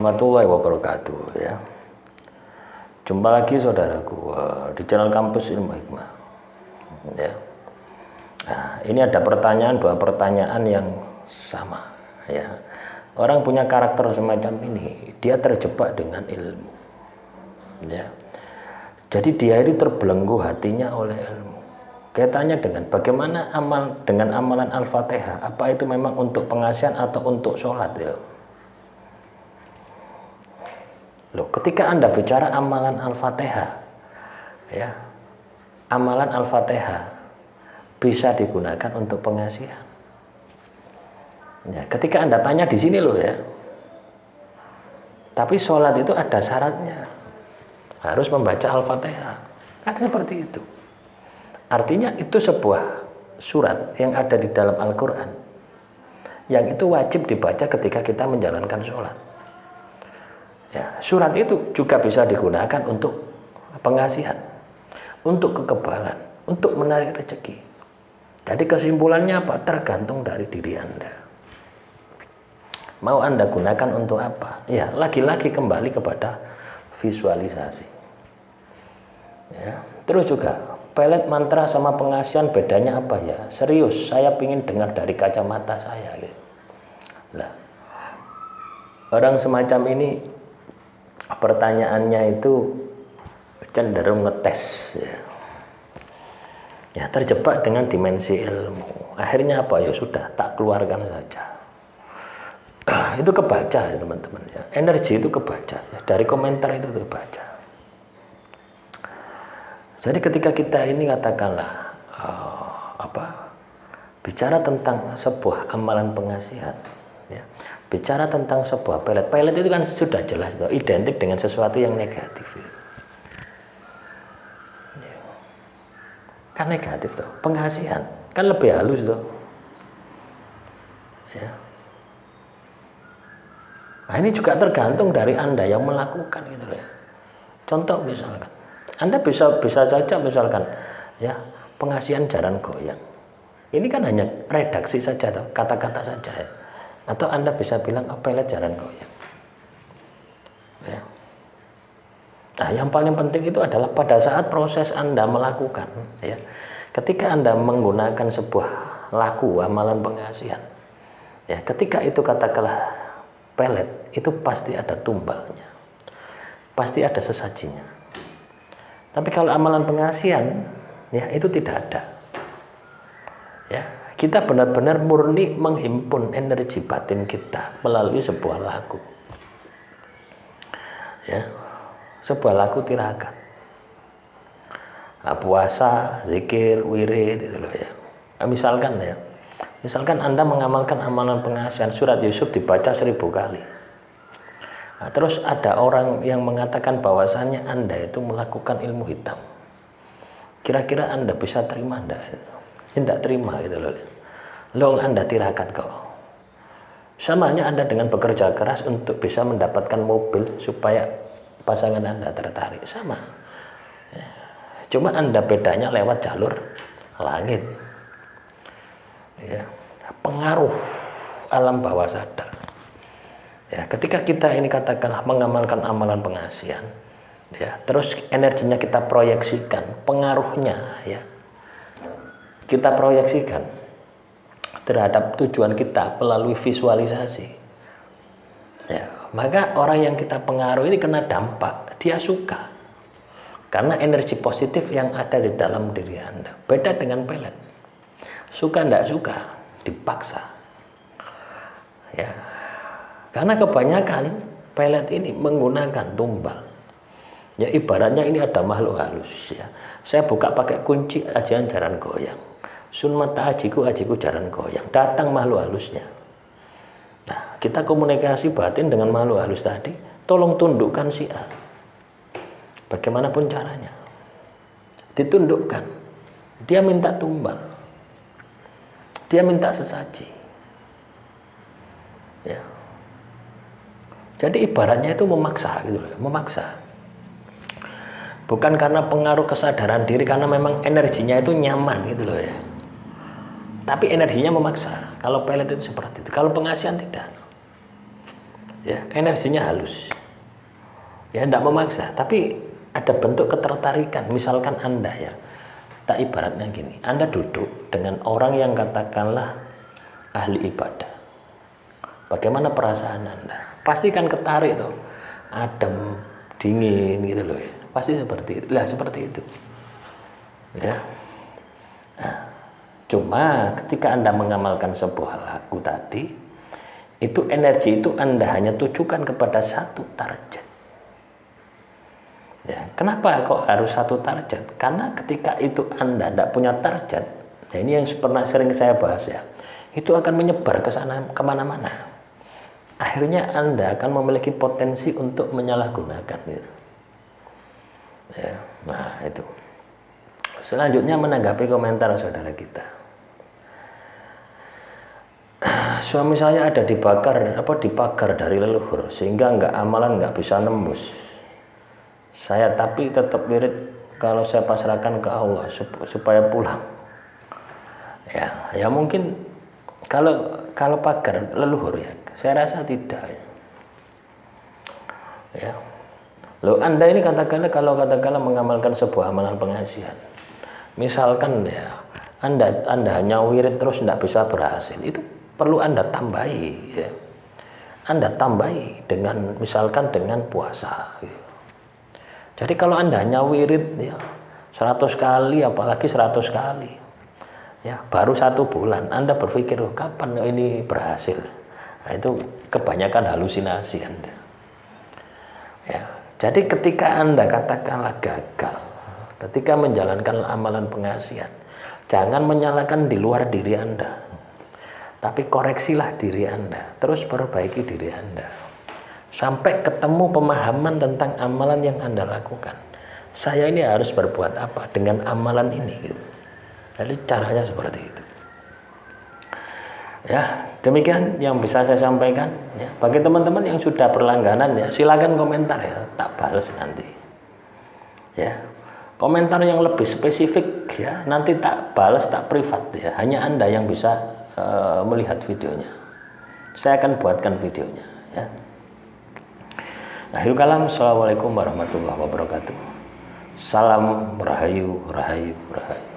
Warahmatullahi wabarakatuh ya. Jumpa lagi saudaraku di channel Kampus Ilmu Hikmah ya. Nah, ini ada dua pertanyaan yang sama ya. Orang punya karakter semacam ini, dia terjebak dengan ilmu ya. Jadi dia itu terbelenggu hatinya oleh ilmu. Kaitannya dengan bagaimana dengan amalan Al-Fatihah, apa itu memang untuk pengasihan atau untuk sholat ya. Loh, ketika Anda bicara amalan Al-Fatihah, ya, amalan Al-Fatihah bisa digunakan untuk pengasihan. Ya, ketika Anda tanya di sini loh ya, tapi sholat itu ada syaratnya, harus membaca Al-Fatihah, kan seperti itu. Artinya itu sebuah surat yang ada di dalam Al-Quran, yang itu wajib dibaca ketika kita menjalankan sholat. Ya, surat itu juga bisa digunakan untuk pengasihan, untuk kekebalan, untuk menarik rezeki. Jadi kesimpulannya apa? Tergantung dari diri Anda. Mau Anda gunakan untuk apa? Ya, lagi-lagi kembali kepada visualisasi. Ya, terus juga pelet mantra sama pengasihan bedanya apa ya? Serius, saya ingin dengar dari kacamata saya. Gitu. Lah, orang semacam ini pertanyaannya itu cenderung ngetes ya. Ya, terjebak dengan dimensi ilmu. Akhirnya apa? Ya sudah, tak keluarkan saja. Itu kebaca ya teman-teman ya. Energi itu kebaca ya. Dari komentar itu kebaca. Jadi ketika kita ini katakanlah bicara tentang sebuah amalan pengasihan ya. Bicara tentang sebuah pelet itu kan sudah jelas toh, identik dengan sesuatu yang negatif ya. Kan negatif toh. Pengasihan kan lebih halus toh ya. Nah, ini juga tergantung dari Anda yang melakukan gitu loh ya. Contoh misalkan Anda bisa saja misalkan ya, pengasihan jaran goyang. Ini kan hanya redaksi saja toh, kata-kata saja ya. Atau Anda bisa bilang pelet jaran goyang ya. Nah, yang paling penting itu adalah pada saat proses Anda melakukan ya. Ketika Anda menggunakan sebuah laku amalan pengasihan ya, ketika itu katakanlah pelet, itu pasti ada tumbalnya, pasti ada sesajinya. Tapi kalau amalan pengasihan ya, itu tidak ada ya. Kita benar-benar murni menghimpun energi batin kita melalui sebuah lagu ya, sebuah lagu tirakat. Nah, puasa, zikir, wirid gitu loh ya. Nah, misalkan Anda mengamalkan amalan pengasihan, surat Yusuf dibaca 1000 kali. Nah, terus ada orang yang mengatakan bahwasannya Anda itu melakukan ilmu hitam. Kira-kira Anda bisa terima enggak? Tidak terima gitu loh. Loh, Anda tirakat kok. Samanya Anda dengan bekerja keras untuk bisa mendapatkan mobil supaya pasangan Anda tertarik, sama. Cuma Anda bedanya lewat jalur langit. Ya, pengaruh alam bawah sadar. Ya, ketika kita ini katakanlah mengamalkan amalan pengasihan, ya, terus energinya kita proyeksikan, pengaruhnya ya, kita proyeksikan terhadap tujuan kita melalui visualisasi. Ya, maka orang yang kita pengaruhi ini kena dampak, dia suka. Karena energi positif yang ada di dalam diri Anda. Beda dengan pelet. Suka enggak suka, dipaksa. Ya. Karena kebanyakan pelet ini menggunakan tumbal. Ya, ibaratnya ini ada makhluk halus ya. Saya buka pakai kunci ajian jaran goyang. Sun mata ajiku jaran goyang. Datang makhluk halusnya. Nah, kita komunikasi batin dengan makhluk halus tadi. Tolong tundukkan si A. Bagaimanapun caranya. Ditundukkan. Dia minta tumbal. Dia minta sesaji. Ya. Jadi ibaratnya itu memaksa gitu loh, memaksa. Bukan karena pengaruh kesadaran diri, karena memang energinya itu nyaman gitu loh ya. Tapi energinya memaksa. Kalau pelet itu seperti itu. Kalau pengasihan tidak. ya, energinya halus, ya tidak memaksa, tapi ada bentuk ketertarikan. Misalkan Anda ya, tak ibaratnya gini, Anda duduk dengan orang yang katakanlah ahli ibadah, bagaimana perasaan Anda? Pasti kan ketarik tuh, adem, dingin gitu loh ya, pasti seperti itu. Lah seperti itu ya. Nah, cuma ketika Anda mengamalkan sebuah lagu tadi, itu energi itu Anda hanya tujukan kepada satu target. Ya, kenapa kok harus satu target? Karena ketika itu Anda tidak punya target, nah ini yang pernah sering saya bahas ya, itu akan menyebar ke sana kemana-mana. Akhirnya Anda akan memiliki potensi untuk menyalahgunakan. Gitu. Ya, nah itu. Selanjutnya menanggapi komentar saudara kita. Suami saya ada dibakar dari leluhur sehingga amalan nggak bisa nembus. Saya tapi tetap wirid kalau saya pasrahkan ke Allah supaya pulang. Ya mungkin kalau pagar leluhur ya, saya rasa tidak. Ya. Loh, Anda ini kalau katakanlah mengamalkan sebuah amalan pengasihan. Misalkan ya, Anda hanya wirid terus tidak bisa berhasil, itu perlu Anda tambahi ya. Anda tambahi misalkan dengan puasa gitu. Jadi kalau Anda hanya wirid ya 100 kali, apalagi 100 kali ya, baru 1 bulan Anda berpikir kapan ini berhasil. Nah, itu kebanyakan halusinasi Anda ya. Jadi ketika Anda katakanlah gagal ketika menjalankan amalan pengasihan, jangan menyalahkan di luar diri Anda, tapi koreksilah diri Anda, terus perbaiki diri Anda sampai ketemu pemahaman tentang amalan yang Anda lakukan. Saya ini harus berbuat apa dengan amalan ini gitu. Jadi caranya seperti itu ya. Demikian yang bisa saya sampaikan ya. Bagi teman-teman yang sudah berlangganan ya, silakan komentar ya, tak balas nanti ya. Komentar yang lebih spesifik ya, nanti tak balas, tak privat ya. Hanya Anda yang bisa melihat videonya. Saya akan buatkan videonya ya. Akhirul kalam, assalamualaikum warahmatullahi wabarakatuh. Salam rahayu, rahayu, rahayu.